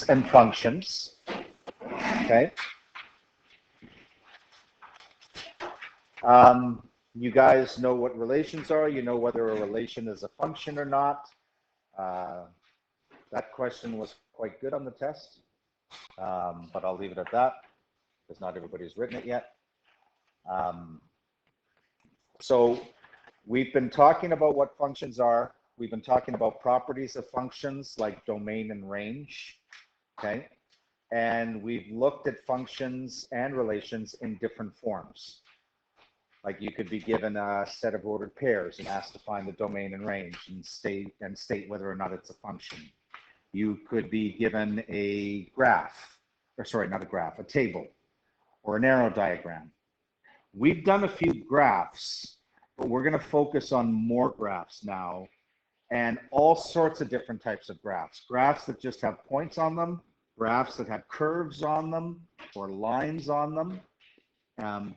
graphs and functions, okay? You guys know what relations are. You know whether a relation is a function or not. That question was quite good on the test, but I'll leave it at that because not everybody's written it yet. So we've been talking about what functions are. We've been talking about properties of functions like domain and range, okay? And we've looked at functions and relations in different forms. Like you could be given a set of ordered pairs and asked to find the domain and range and state whether or not it's a function. You could be given a graph, or sorry, not a graph, a table or an arrow diagram. We've done a few graphs, but we're going to focus on more graphs now and all sorts of different types of graphs. Graphs that just have points on them, graphs that have curves on them or lines on them.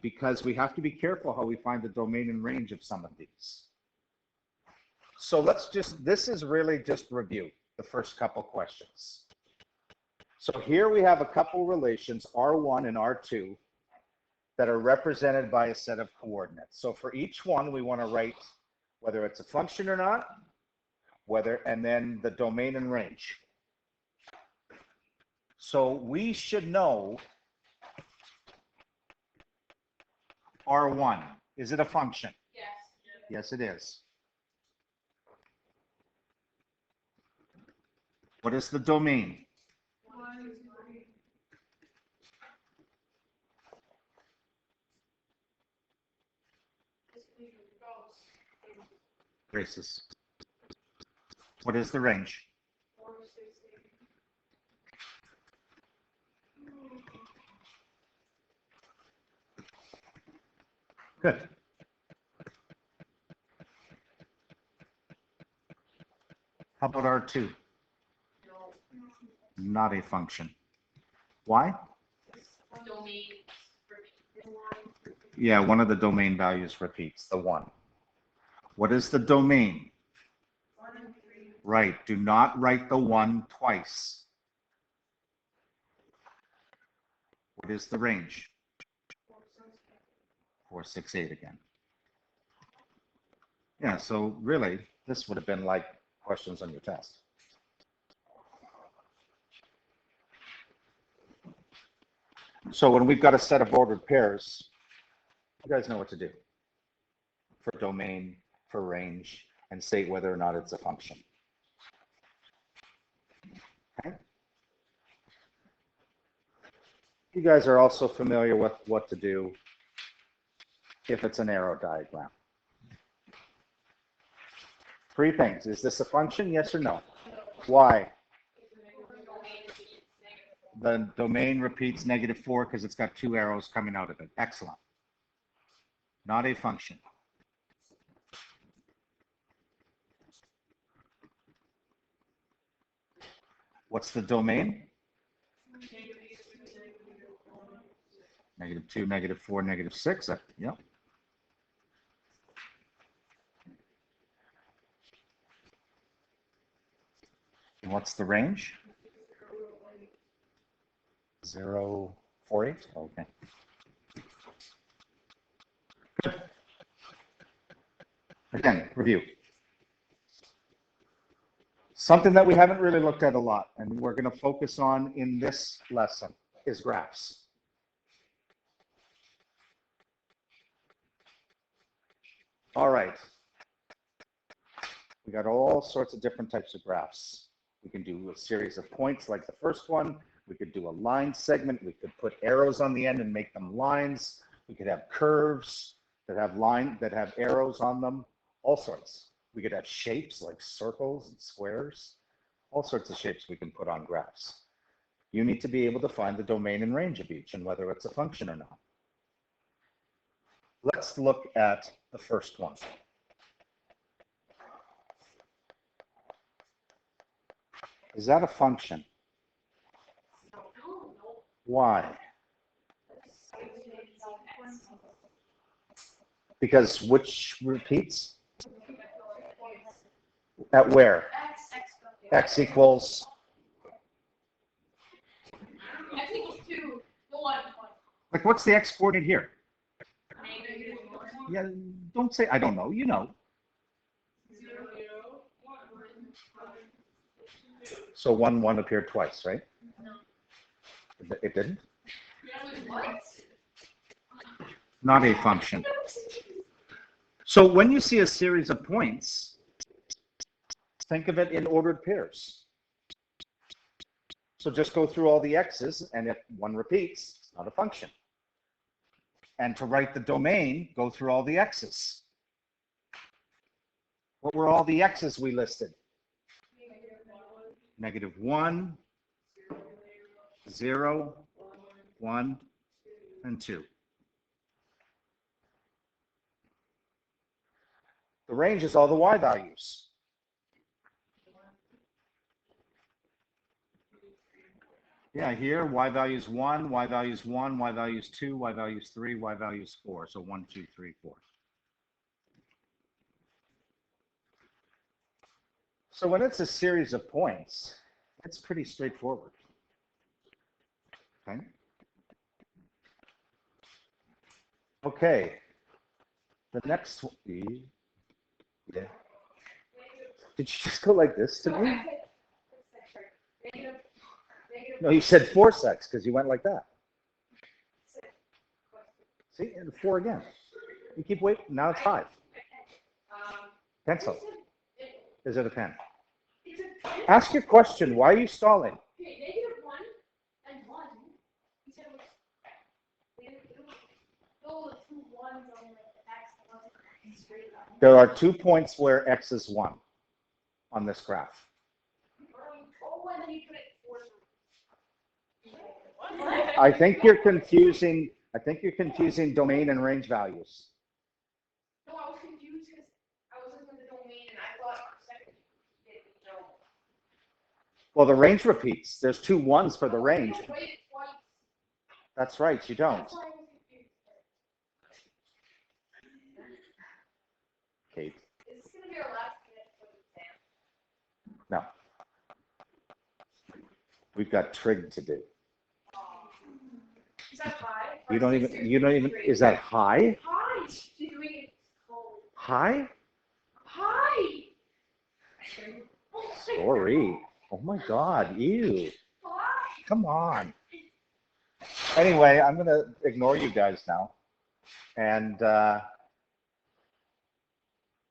Because we have to be careful how we find the domain and range of some of these. So this is really just review, the first couple questions. So here we have a couple relations, R1 and R2, that are represented by a set of coordinates. So for each one, we want to write whether it's a function or not, and then the domain and range. So we should know R1. Is it a function? Yes. Yes, it is. What is the domain? 1, 2, 3. Graces. What is the range? 4, 6, 8. Good. How about R2? No. Not a function. Why? Domain. Yeah, one of the domain values repeats, the 1. What is the domain? 1 and 3. Right, do not write the 1 twice. What is the range? 4, 6, 8 again. Yeah, so really, this would have been like questions on your test. So when we've got a set of ordered pairs, you guys know what to do for domain, for range, and state whether or not it's a function. Okay. You guys are also familiar with what to do if it's an arrow diagram. 3 things. Is this a function? Yes or no? Why? The domain repeats -4 because it's got 2 arrows coming out of it. Excellent. Not a function. What's the domain? -2, -4, -6. Yep. And what's the range? 0, 4, 8. Okay. Good. Again, review. Something that we haven't really looked at a lot, and we're going to focus on in this lesson, is graphs. All right. We got all sorts of different types of graphs. We can do a series of points like the first one. We could do a line segment. We could put arrows on the end and make them lines. We could have curves that have arrows on them, all sorts. We could have shapes like circles and squares, all sorts of shapes we can put on graphs. You need to be able to find the domain and range of each and whether it's a function or not. Let's look at the first one. Is that a function? Why? Because which repeats? At where? X equals Like, what's the x coordinate here? Negative one. Yeah, don't say, I don't know, you know. 0, 1. So 1, 1 appeared twice, right? No. It didn't? What? Not a function. So when you see a series of points, think of it in ordered pairs. So just go through all the x's, and if one repeats, it's not a function. And to write the domain, go through all the x's. What were all the x's we listed? -1, 0, 1, and 2. The range is all the y values. Yeah, here, y value is 1, y value is 1, y value is 2, y value is 3, y value is 4. So 1, 2, 3, 4. So when it's a series of points, it's pretty straightforward. Okay. Okay. The next one. Yeah. Did you just go like this to me? No, you said 4-6 because you went like that. See, and 4 again. You keep waiting. Now it's 5. Pencil. Is it a pen? Ask your question. Why are you stalling? -1 and 1. You said those 2 ones on the x wasn't straight line. There are 2 points where x is 1 on this graph. Oh, and then you put it 4. I think you're confusing domain and range values. No, I was confused because I was looking at the domain and I thought for a second you didn't know. Well, the range repeats. There's 2 1s for the range. You waited twice. That's right, you don't. That's why I was confused. Kate, Is this going to be our last minute for the exam? no. We've got trig to do. Is that 5? You don't even, is that high? Hi. She's doing it cold. High? Hi. Sorry. Oh my God, ew. Hi. Come on. Anyway, I'm going to ignore you guys now. And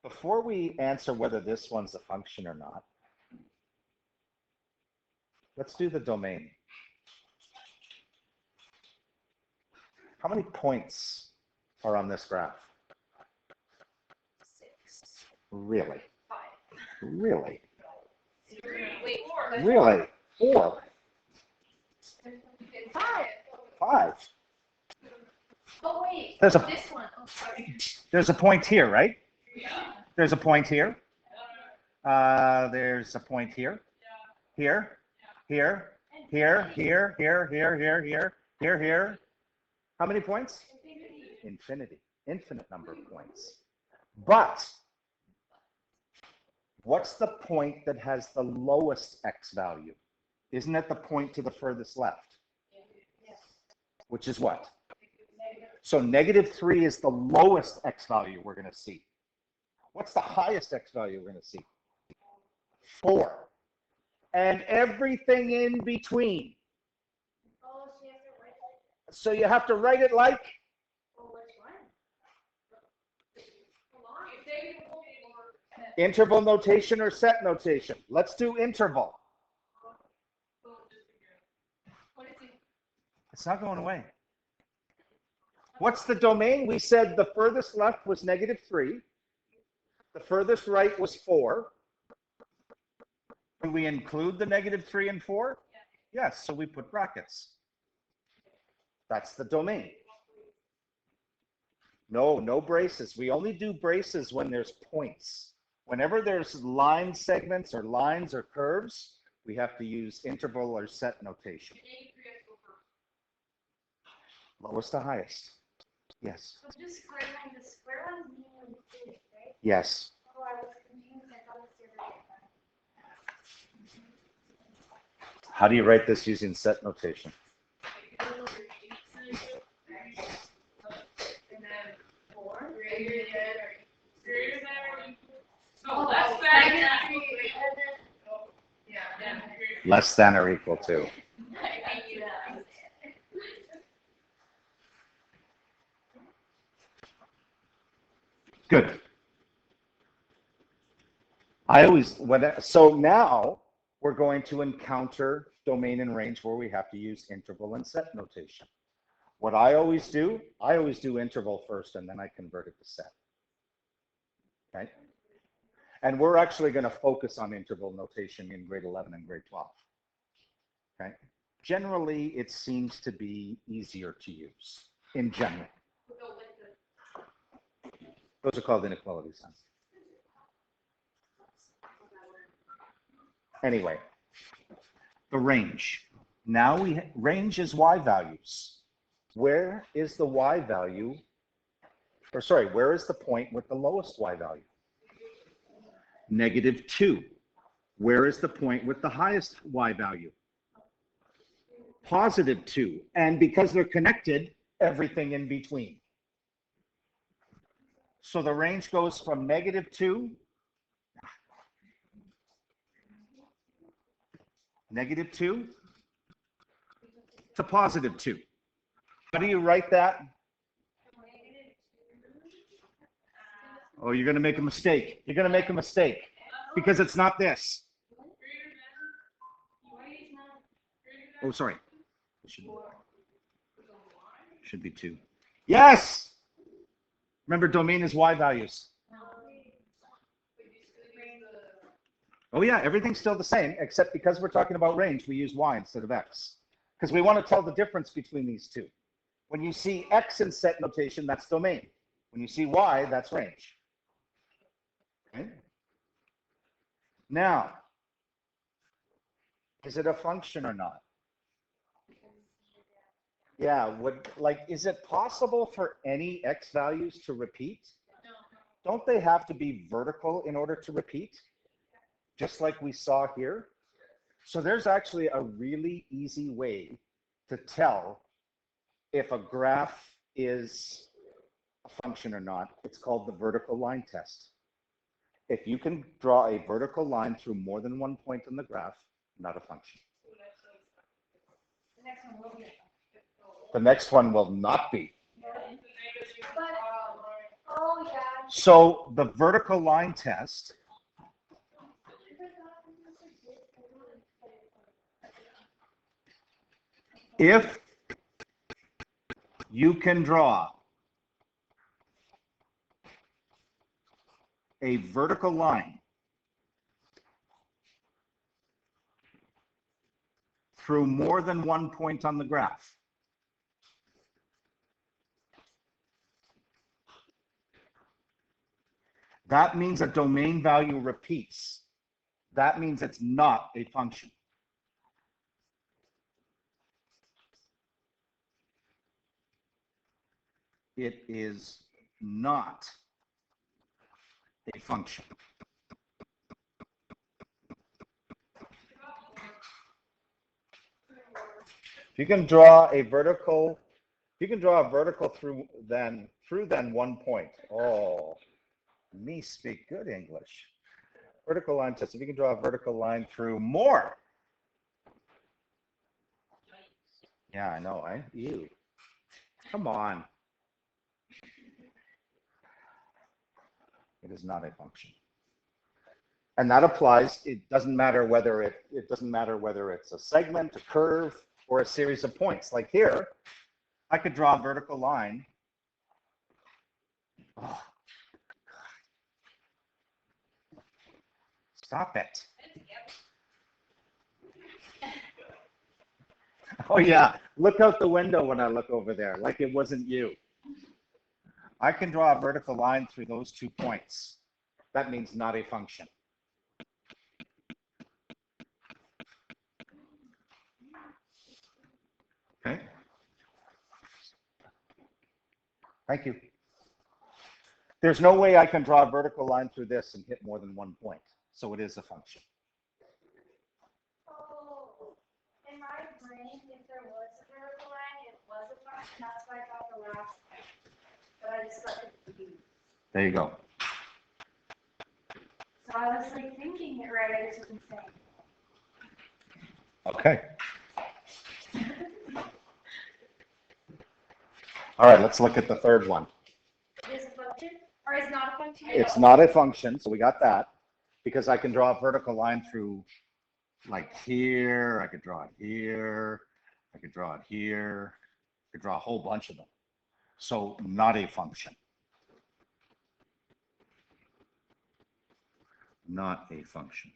before we answer whether this one's a function or not, let's do the domain. How many points are on this graph? 6. Really? 5. Really? 3. Wait, 4. Really? 4? 5. 5? Oh, wait. There's a- This one. Oh, sorry. There's a point here, right? Yeah. There's a point here. There's a point here. Here. Here. Here. Here. Here. Here. Here. Here. Here. Here. How many points? Infinity. Infinite number of points. But what's the point that has the lowest x value? Isn't it the point to the furthest left? Yes. Which is what? So -3 is the lowest x value we're going to see. What's the highest x value we're going to see? 4. And everything in between. Oh, she has to write like So you have to write it like? oh, which one? Hold on. If they will be over. Interval notation or set notation. Let's do interval. What is it? It's not going away. What's the domain? We said the furthest left was -3. The furthest right was 4. Do we include the -3 and 4? Yes, so we put brackets. That's the domain. No braces. We only do braces when there's points. Whenever there's line segments or lines or curves, we have to use interval or set notation. Lowest to highest. Yes. So just square line, the square line is being included, right? Yes. Oh, I was confused. I thought it was the other way around. How do you write this using set notation? Yeah. Less than or equal to. Good. So now we're going to encounter domain and range where we have to use interval and set notation. What I always do interval first and then I convert it to set. Okay. And we're actually going to focus on interval notation in grade 11 and grade 12. Okay. Generally, it seems to be easier to use in general. Those are called inequality signs. Anyway, the range. Now range is y values. Where is the y value? Or sorry, where is the point with the lowest y value? -2. Where is the point with the highest y value? +2. And because they're connected, everything in between. So the range goes from -2 to +2. How do you write that? Oh, you're going to make a mistake. You're going to make a mistake because it's not this. Oh, sorry. It should be 2. Yes. Remember, domain is y values. Oh yeah, everything's still the same, except because we're talking about range, we use y instead of x. Because we want to tell the difference between these two. When you see x in set notation, that's domain. When you see y, that's range. Okay? Now, is it a function or not? Yeah, is it possible for any x values to repeat? No. Don't they have to be vertical in order to repeat? Just like we saw here. So there's actually a really easy way to tell if a graph is a function or not. It's called the vertical line test. If you can draw a vertical line through more than one point on the graph, not a function. The next one will not be. So the vertical line test if you can draw a vertical line through more than one point on the graph, that means a domain value repeats. That means it's not a function. It is not a function. If you can draw a vertical, through then one point. Oh, me speak good English. Vertical line test. If you can draw a vertical line through more. Yeah, I know, eh? You. Come on. It is not a function. And that applies, it doesn't matter whether it's a segment, a curve, or a series of points. Like here, I could draw a vertical line. Oh, stop it. Oh yeah, look out the window when I look over there, like it wasn't you. I can draw a vertical line through those 2 points. That means not a function. Okay. Thank you. There's no way I can draw a vertical line through this and hit more than 1 point. So it is a function. Oh, in my brain, if there was a vertical line, it was a function. That's why I got the last time. But I just got the B. There you go. So I was like Okay. All right, let's look at the third one. Is a function or is not a function? It's not a function, so we got that, because I can draw a vertical line through like here, I could draw it here, I could draw it here, I could draw a whole bunch of them. So not a function. Not a function.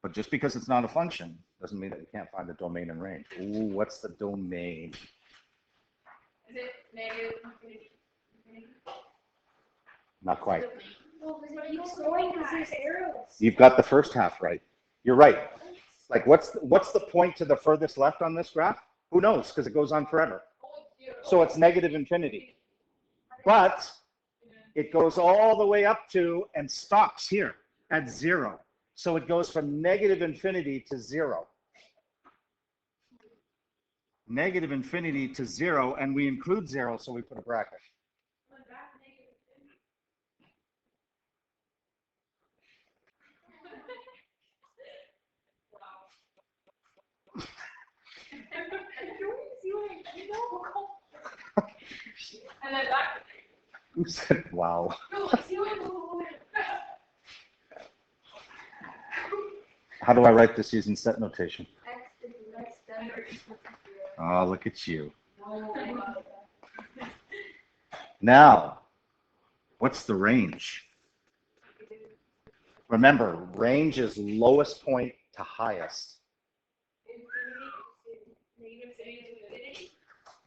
But just because it's not a function doesn't mean that we can't find the domain and range. Ooh, what's the domain? Is it negative infinity? Not quite. Well, because it keeps going because there's arrows. You've got the first half right. You're right. Like what's the point to the furthest left on this graph? Who knows? Because it goes on forever. So it's negative infinity. But it goes all the way up to and stops here at 0. So it goes from negative infinity to 0. Negative infinity to 0, and we include 0, so we put a bracket. And then that. Who said wow? No, see what How do I write this using set notation? X is the next step. Oh, look at you. Now, what's the range? Remember, range is lowest point to highest.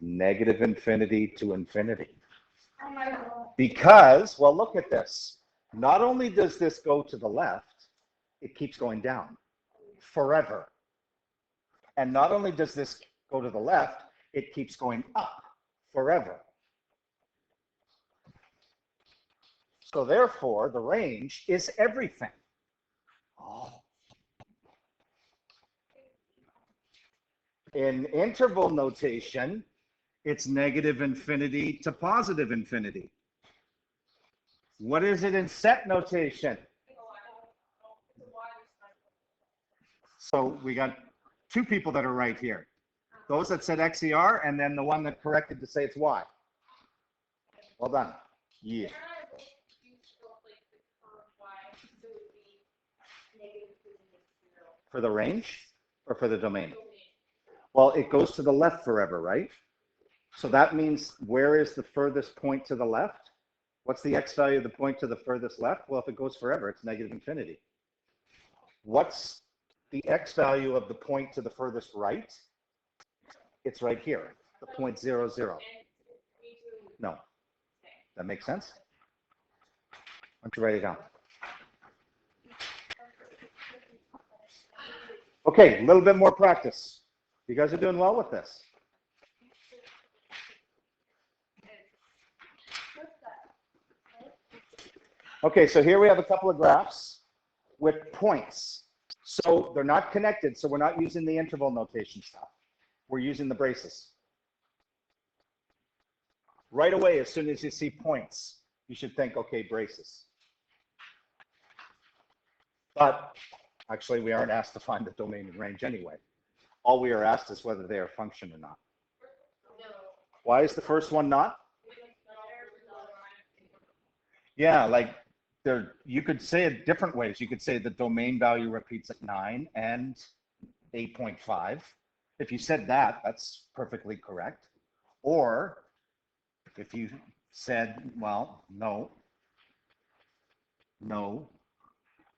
Negative infinity to infinity. Oh my God. Because, well, look at this. Not only does this go to the left, it keeps going down forever. And not only does this go to the left, it keeps going up forever. So therefore, the range is everything. Oh. In interval notation, it's negative infinity to positive infinity. What is it in set notation? So we got two people that are right here. Those that said XER, and then the one that corrected to say it's Y. Well done. Yeah. For the range or for the domain? Well, it goes to the left forever, right? So that means where is the furthest point to the left? What's the X value of the point to the furthest left? Well, if it goes forever, it's negative infinity. What's the X value of the point to the furthest right? It's right here, the point 0, 0. No. That makes sense? Why don't you write it down? Okay, a little bit more practice. You guys are doing well with this. Okay, so here we have a couple of graphs with points. So they're not connected, so we're not using the interval notation stuff. We're using the braces. Right away, as soon as you see points, you should think, okay, braces. But actually, we aren't asked to find the domain and range anyway. All we are asked is whether they are a function or not. Why is the first one not? Yeah, like you could say it different ways. You could say the domain value repeats at 9 and 8.5. If you said that, that's perfectly correct. Or if you said, well, no,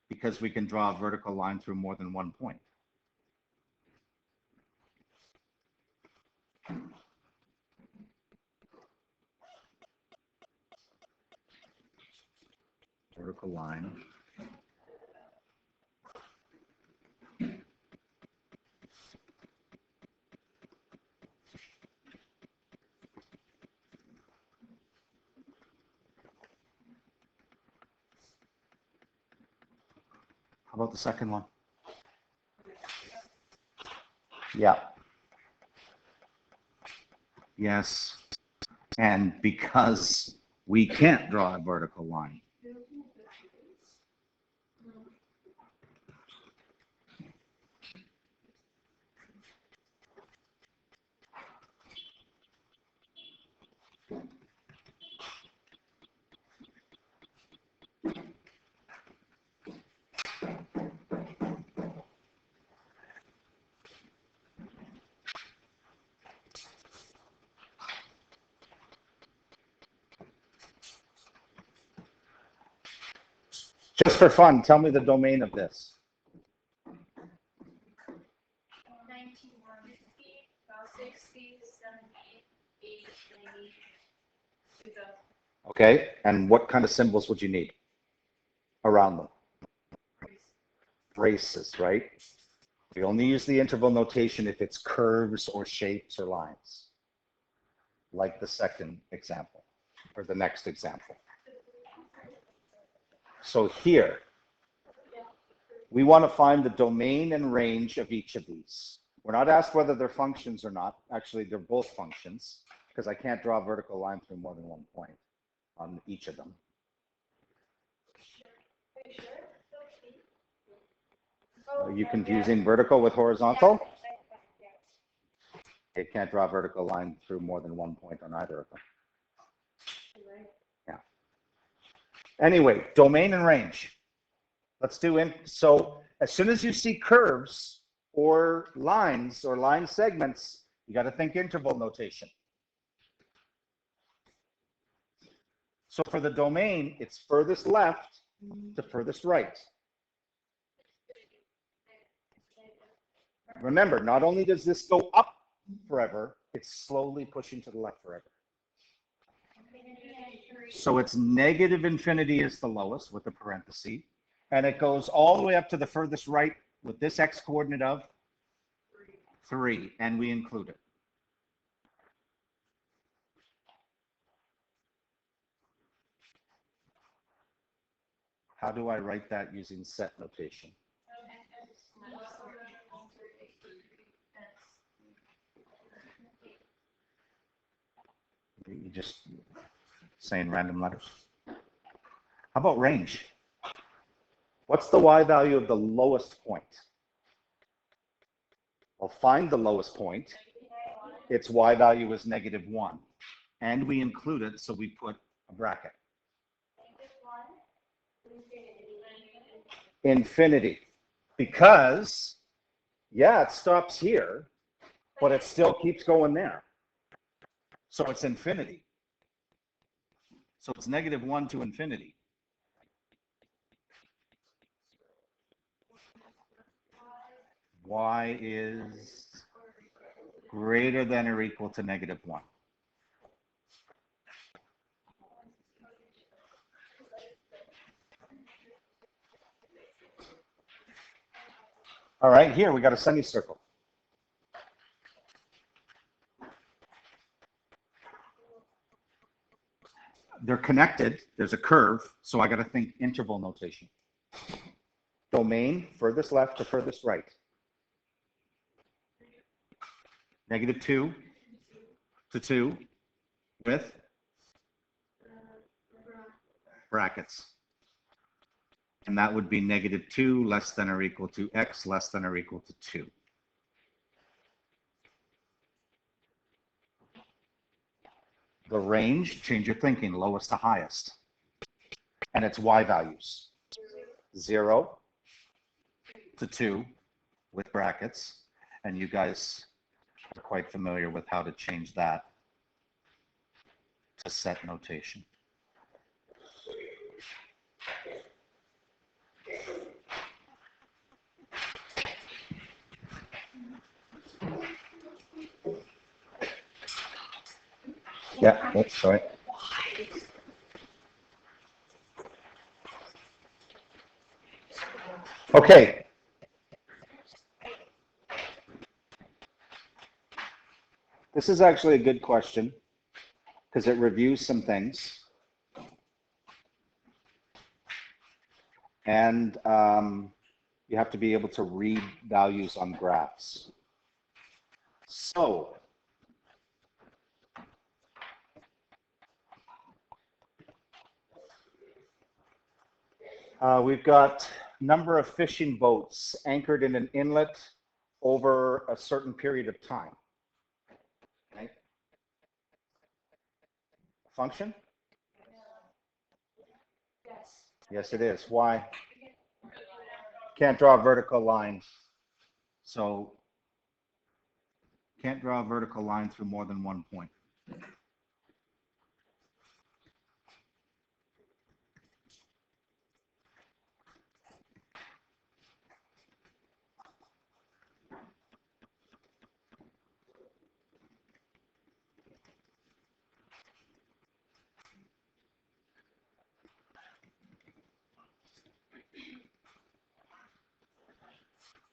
because we can draw a vertical line through more than one point. Vertical line. How about the second one? Yeah. Yes. And because we can't draw a vertical line. Just for fun, tell me the domain of this. 1960, 60, 70, 80, 90, 2000. Okay, and what kind of symbols would you need around them? Braces, right? We only use the interval notation if it's curves or shapes or lines, like the second example or the next example. So here, we want to find the domain and range of each of these. We're not asked whether they're functions or not. Actually, they're both functions because I can't draw a vertical line through more than one point on each of them. Are you confusing vertical with horizontal? It can't draw a vertical line through more than one point on either of them. Yeah. Anyway, domain and range. Let's do it. So as soon as you see curves or lines or line segments, you got to think interval notation. So for the domain, it's furthest left to furthest right. Remember, not only does this go up forever, it's slowly pushing to the left forever. So it's negative infinity is the lowest with the parenthesis, and it goes all the way up to the furthest right with this x coordinate of 3, and we include it. How do I write that using set notation? You just saying random letters. How about range? What's the y value of the lowest point? I'll find the lowest point. Its y value is -1. And we include it, so we put a bracket. Infinity. Because, yeah, it stops here, but it still keeps going there. So it's infinity. So it's -1 to infinity. Y is greater than or equal to -1. All right, here we got a semicircle. They're connected. There's a curve, so I got to think interval notation. Domain, furthest left to furthest right. -2 to 2 with brackets. And that would be -2 less than or equal to x less than or equal to 2. The range, change your thinking, lowest to highest. And it's y values. 0 to 2 with brackets. And you guys are quite familiar with how to change that to set notation. Yeah, oops, sorry. Okay. This is actually a good question because it reviews some things. And you have to be able to read values on graphs. So, we've got number of fishing boats anchored in an inlet over a certain period of time. Okay. Function? Yes, it is. Why? Can't draw a vertical line. So, can't draw a vertical line through more than one point.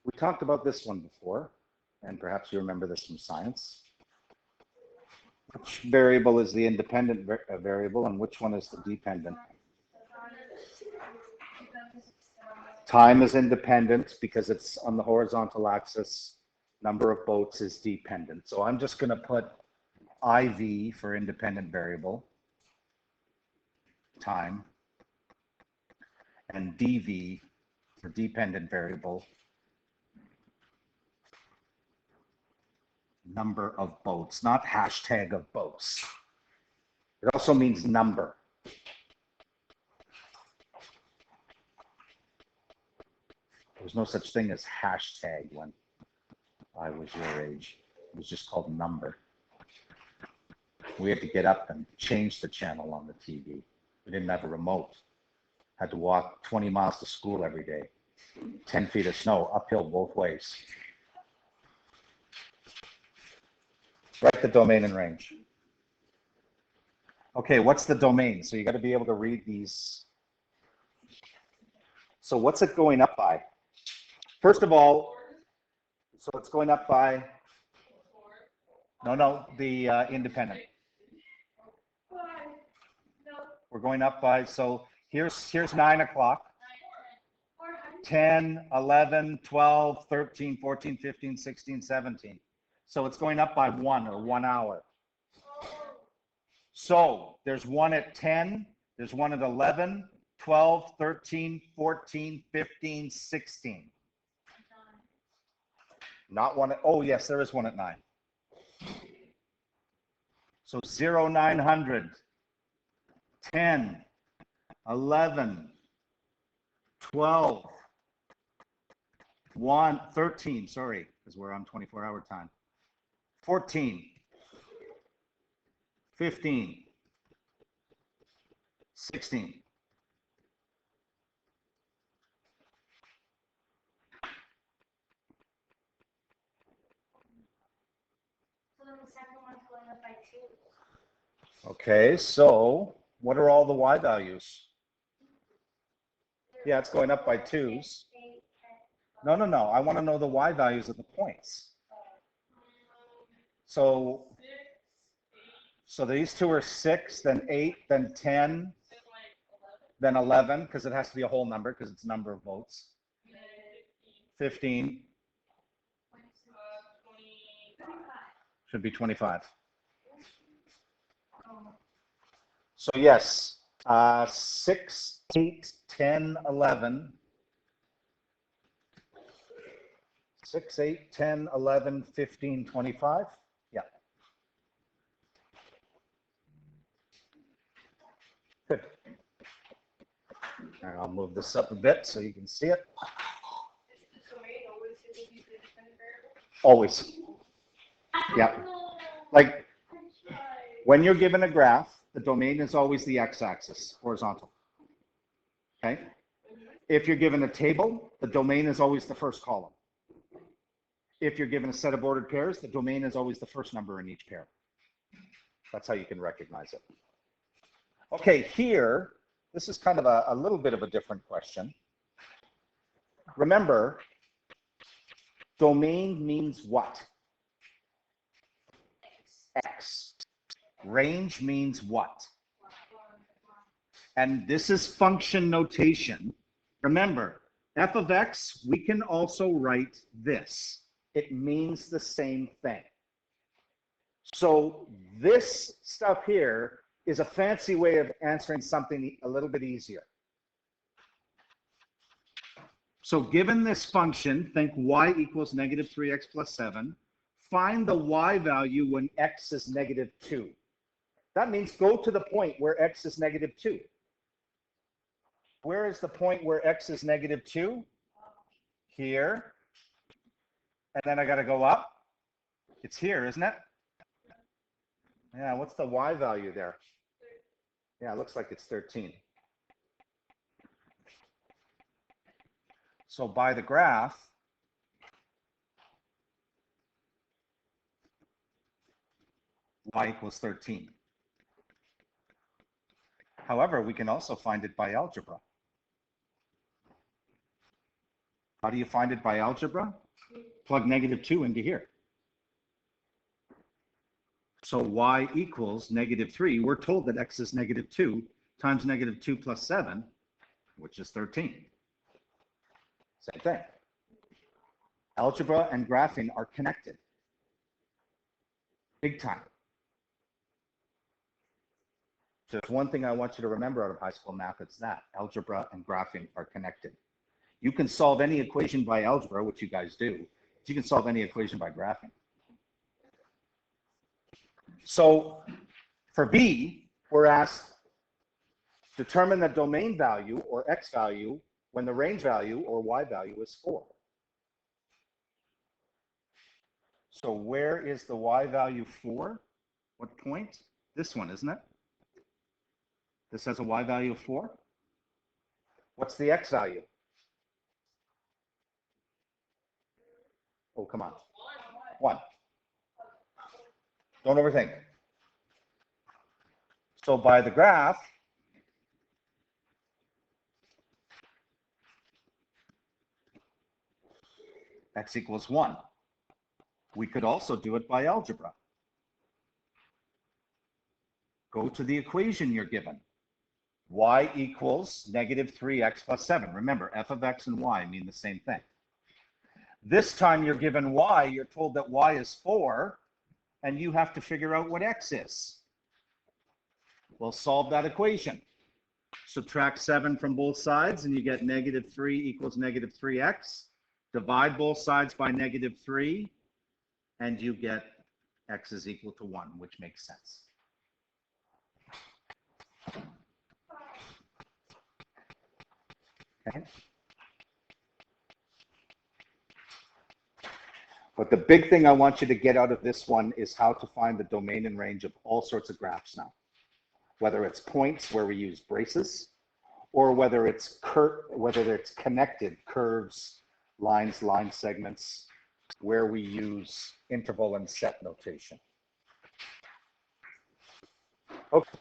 We talked about this one before, and perhaps you remember this from science. Which variable is the independent variable and which one is the dependent? Time is independent because it's on the horizontal axis. Number of boats is dependent. So I'm just going to put IV for independent variable, time, and DV for dependent variable, number of boats, not hashtag of boats. It also means number. There's no such thing as hashtag when I was your age. It was just called number. We had to get up and change the channel on the TV. We didn't have a remote. Had to walk 20 miles to school every day. 10 feet of snow, uphill both ways. Write the domain and range. Okay, what's the domain? So you got to be able to read these. So what's it going up by? First of all, so it's going up by, no, the independent. We're going up by, so here's 9 o'clock. 10, 11, 12, 13, 14, 15, 16, 17. So it's going up by 1 or 1 hour. So there's one at 10, there's one at 11, 12, 13, 14, 15, 16. Not one at, oh yes, there is one at 9. So 0, 900, 10, 11, 12, 1, 13, sorry, because we're on 24-hour time. 14, 15, 16. So then the second one's going up by 2. Okay, so what are all the Y values? Yeah, it's going up by 2s. No. I want to know the Y values of the points. So these two are 6, then 8, then 10, then 11, because it has to be a whole number because it's number of votes. 15. Should be 25. So yes, 6, 8, 10, 11. 6, 8, 10, 11, 15, 25. Yeah. Good. And I'll move this up a bit so you can see it. Always. Yeah. Like when you're given a graph, the domain is always the x-axis, horizontal. Okay? If you're given a table, the domain is always the first column. If you're given a set of ordered pairs, the domain is always the first number in each pair. That's how you can recognize it. Okay, here, this is kind of a little bit of a different question. Remember, domain means what? X. Range means what? And this is function notation. Remember, f of x, we can also write this. It means the same thing. So this stuff here is a fancy way of answering something a little bit easier. So given this function, think y equals negative 3x plus 7. Find the y value when x is negative 2. That means go to the point where x is negative 2. Where is the point where x is negative 2? Here. And then I got to go up. It's here, isn't it? Yeah, what's the y value there? Yeah, it looks like it's 13. So by the graph, y equals 13. However, we can also find it by algebra. How do you find it by algebra? Plug -2 into here. So y equals -3. We're told that x is -2 times -2 plus 7, which is 13. Same thing. Algebra and graphing are connected. Big time. Just one thing I want you to remember out of high school math, it's that algebra and graphing are connected. You can solve any equation by algebra, which you guys do, but you can solve any equation by graphing. So for B, we're asked, determine the domain value or x value when the range value or y value is 4. So where is the y value 4? What point? This one, isn't it? This has a y value of 4. What's the x value? Oh, come on. 1. Don't overthink. So by the graph, x equals 1. We could also do it by algebra. Go to the equation you're given. Y equals -3x plus 7. Remember, f of x and y mean the same thing. This time you're given y, you're told that y is 4, and you have to figure out what x is. We'll solve that equation. Subtract 7 from both sides, and you get -3 equals -3x. Divide both sides by -3, and you get x is equal to 1, which makes sense. Okay. But the big thing I want you to get out of this one is how to find the domain and range of all sorts of graphs now. Whether it's points where we use braces, or whether it's connected curves, lines, line segments, where we use interval and set notation. Okay.